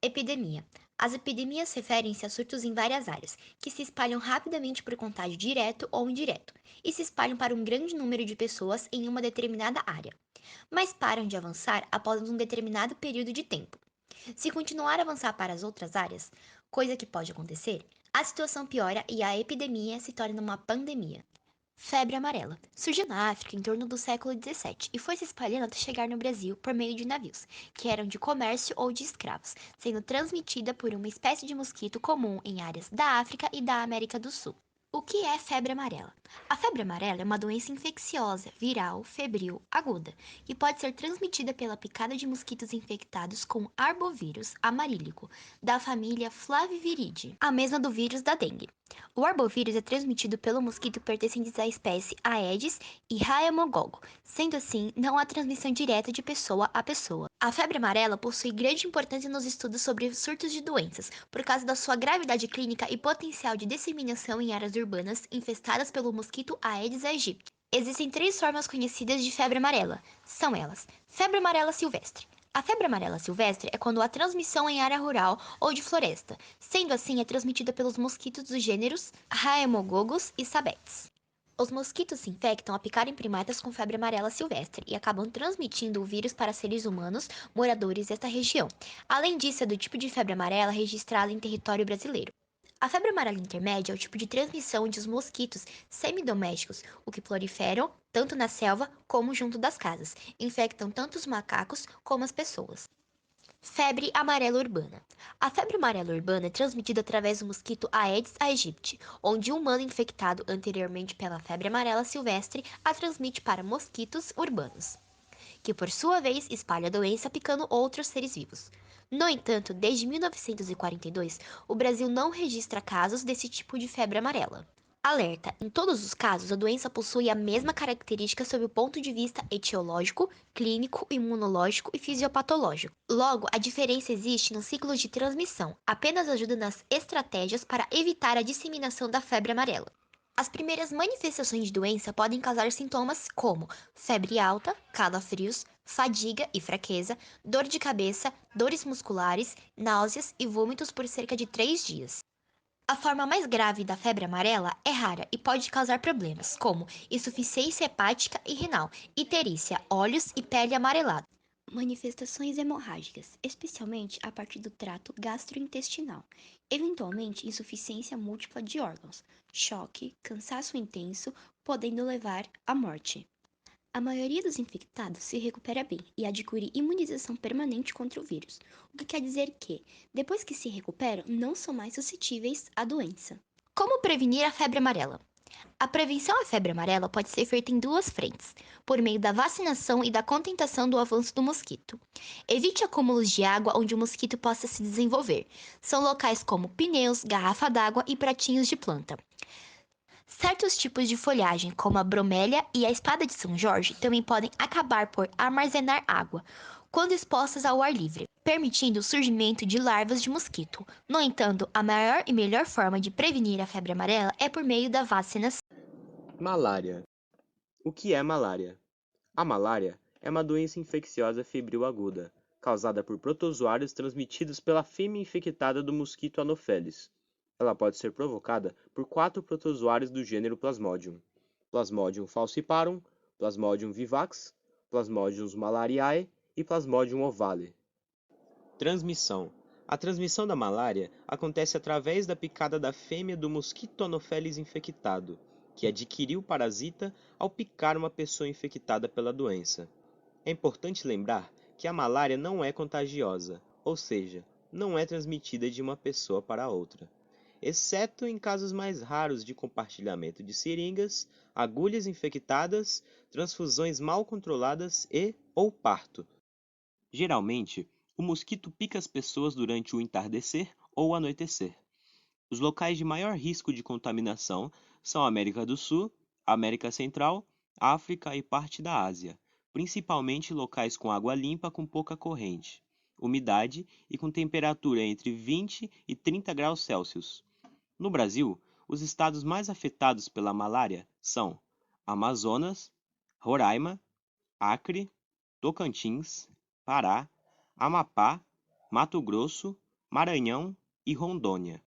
Epidemia. As epidemias referem-se a surtos em várias áreas, que se espalham rapidamente por contágio direto ou indireto, e se espalham para um grande número de pessoas em uma determinada área, mas param de avançar após um determinado período de tempo. Se continuar a avançar para as outras áreas, coisa que pode acontecer, a situação piora e a epidemia se torna uma pandemia. Febre amarela. Surgiu na África em torno do século XVII e foi se espalhando até chegar no Brasil por meio de navios, que eram de comércio ou de escravos, sendo transmitida por uma espécie de mosquito comum em áreas da África e da América do Sul. O que é febre amarela? A febre amarela é uma doença infecciosa, viral, febril, aguda, que pode ser transmitida pela picada de mosquitos infectados com arbovírus amarílico, da família Flaviviridae, a mesma do vírus da dengue. O arbovírus é transmitido pelo mosquito pertencentes à espécie Aedes e Haemogogo, sendo assim, não há transmissão direta de pessoa a pessoa. A febre amarela possui grande importância nos estudos sobre surtos de doenças, por causa da sua gravidade clínica e potencial de disseminação em áreas urbanas infestadas pelo mosquito Aedes aegypti. Existem três formas conhecidas de febre amarela. São elas: febre amarela silvestre. A febre amarela silvestre é quando há transmissão em área rural ou de floresta, sendo assim é transmitida pelos mosquitos dos gêneros Haemogogus e Sabetes. Os mosquitos se infectam ao picarem primatas com febre amarela silvestre e acabam transmitindo o vírus para seres humanos moradores desta região. Além disso, é do tipo de febre amarela registrada em território brasileiro. A febre amarela intermédia é o tipo de transmissão de os mosquitos semidomésticos, o que proliferam tanto na selva como junto das casas, infectam tanto os macacos como as pessoas. Febre amarela urbana. A febre amarela urbana é transmitida através do mosquito Aedes aegypti, onde um humano infectado anteriormente pela febre amarela silvestre a transmite para mosquitos urbanos, que por sua vez espalha a doença picando outros seres vivos. No entanto, desde 1942, o Brasil não registra casos desse tipo de febre amarela. Alerta: em todos os casos, a doença possui a mesma característica sob o ponto de vista etiológico, clínico, imunológico e fisiopatológico. Logo, a diferença existe nos ciclos de transmissão, apenas ajuda nas estratégias para evitar a disseminação da febre amarela. As primeiras manifestações de doença podem causar sintomas como febre alta, calafrios, fadiga e fraqueza, dor de cabeça, dores musculares, náuseas e vômitos por cerca de 3 dias. A forma mais grave da febre amarela é rara e pode causar problemas, como insuficiência hepática e renal, icterícia, olhos e pele amarelada. Manifestações hemorrágicas, especialmente a partir do trato gastrointestinal, eventualmente insuficiência múltipla de órgãos, choque, cansaço intenso, podendo levar à morte. A maioria dos infectados se recupera bem e adquire imunização permanente contra o vírus, o que quer dizer que, depois que se recuperam, não são mais suscetíveis à doença. Como prevenir a febre amarela? A prevenção à febre amarela pode ser feita em duas frentes, por meio da vacinação e da contenção do avanço do mosquito. Evite acúmulos de água onde o mosquito possa se desenvolver. São locais como pneus, garrafa d'água e pratinhos de planta. Certos tipos de folhagem, como a bromélia e a espada de São Jorge, também podem acabar por armazenar água quando expostas ao ar livre, permitindo o surgimento de larvas de mosquito. No entanto, a maior e melhor forma de prevenir a febre amarela é por meio da vacinação. Malária. O que é malária? A malária é uma doença infecciosa febril aguda, causada por protozoários transmitidos pela fêmea infectada do mosquito Anopheles. Ela pode ser provocada por 4 protozoários do gênero Plasmodium: Plasmodium falciparum, Plasmodium vivax, Plasmodium malariae e Plasmodium ovale. Transmissão. A transmissão da malária acontece através da picada da fêmea do mosquito Anopheles infectado, que adquiriu o parasita ao picar uma pessoa infectada pela doença. É importante lembrar que a malária não é contagiosa, ou seja, não é transmitida de uma pessoa para outra, exceto em casos mais raros de compartilhamento de seringas, agulhas infectadas, transfusões mal controladas ou parto. Geralmente, o mosquito pica as pessoas durante o entardecer ou anoitecer. Os locais de maior risco de contaminação são a América do Sul, América Central, África e parte da Ásia, principalmente locais com água limpa com pouca corrente, umidade e com temperatura entre 20 e 30 graus Celsius. No Brasil, os estados mais afetados pela malária são Amazonas, Roraima, Acre, Tocantins, Pará, Amapá, Mato Grosso, Maranhão e Rondônia.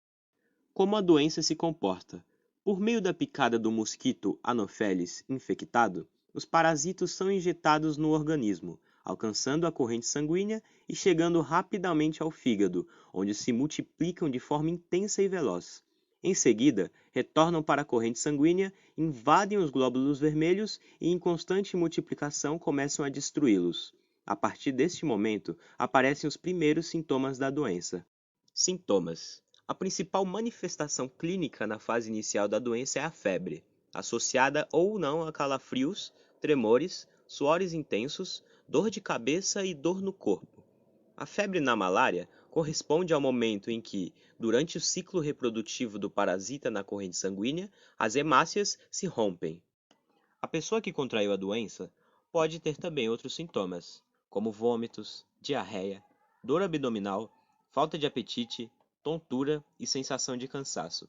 Como a doença se comporta? Por meio da picada do mosquito Anopheles infectado, os parasitos são injetados no organismo, alcançando a corrente sanguínea e chegando rapidamente ao fígado, onde se multiplicam de forma intensa e veloz. Em seguida, retornam para a corrente sanguínea, invadem os glóbulos vermelhos e, em constante multiplicação, começam a destruí-los. A partir deste momento, aparecem os primeiros sintomas da doença. Sintomas: a principal manifestação clínica na fase inicial da doença é a febre, associada ou não a calafrios, tremores, suores intensos, dor de cabeça e dor no corpo. A febre na malária corresponde ao momento em que, durante o ciclo reprodutivo do parasita na corrente sanguínea, as hemácias se rompem. A pessoa que contraiu a doença pode ter também outros sintomas, como vômitos, diarreia, dor abdominal, falta de apetite, tontura e sensação de cansaço.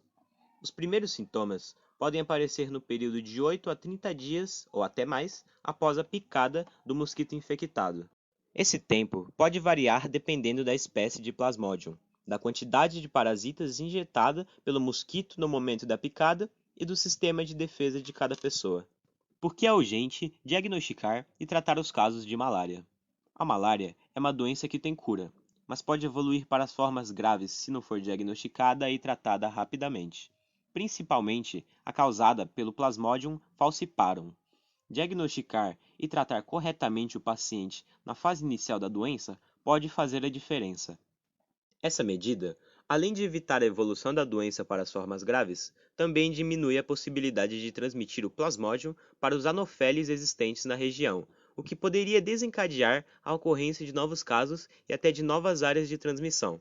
Os primeiros sintomas podem aparecer no período de 8 a 30 dias ou até mais após a picada do mosquito infectado. Esse tempo pode variar dependendo da espécie de Plasmodium, da quantidade de parasitas injetada pelo mosquito no momento da picada e do sistema de defesa de cada pessoa. Por que é urgente diagnosticar e tratar os casos de malária? A malária é uma doença que tem cura, mas pode evoluir para as formas graves se não for diagnosticada e tratada rapidamente, principalmente a causada pelo Plasmodium falciparum. Diagnosticar e tratar corretamente o paciente na fase inicial da doença pode fazer a diferença. Essa medida, além de evitar a evolução da doença para as formas graves, também diminui a possibilidade de transmitir o plasmódio para os anoféles existentes na região, o que poderia desencadear a ocorrência de novos casos e até de novas áreas de transmissão.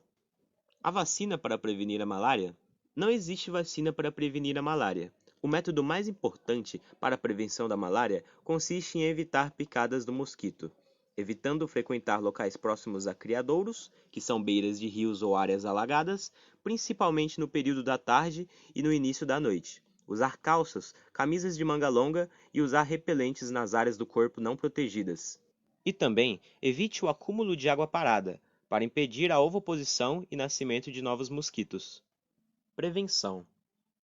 A vacina para prevenir a malária? Não existe vacina para prevenir a malária. O método mais importante para a prevenção da malária consiste em evitar picadas do mosquito, evitando frequentar locais próximos a criadouros, que são beiras de rios ou áreas alagadas, principalmente no período da tarde e no início da noite. Usar calças, camisas de manga longa e usar repelentes nas áreas do corpo não protegidas. E também evite o acúmulo de água parada, para impedir a ovoposição e nascimento de novos mosquitos. Prevenção.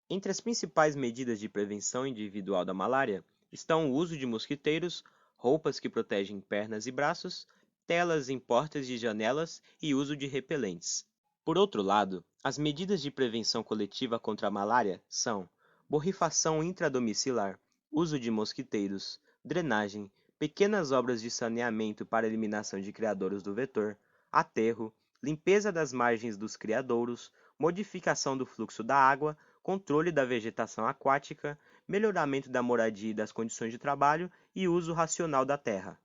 Entre as principais medidas de prevenção individual da malária estão o uso de mosquiteiros, roupas que protegem pernas e braços, telas em portas de janelas e uso de repelentes. Por outro lado, as medidas de prevenção coletiva contra a malária são borrifação intradomiciliar, uso de mosquiteiros, drenagem, pequenas obras de saneamento para eliminação de criadouros do vetor, aterro, limpeza das margens dos criadouros, modificação do fluxo da água, controle da vegetação aquática, melhoramento da moradia e das condições de trabalho e uso racional da terra.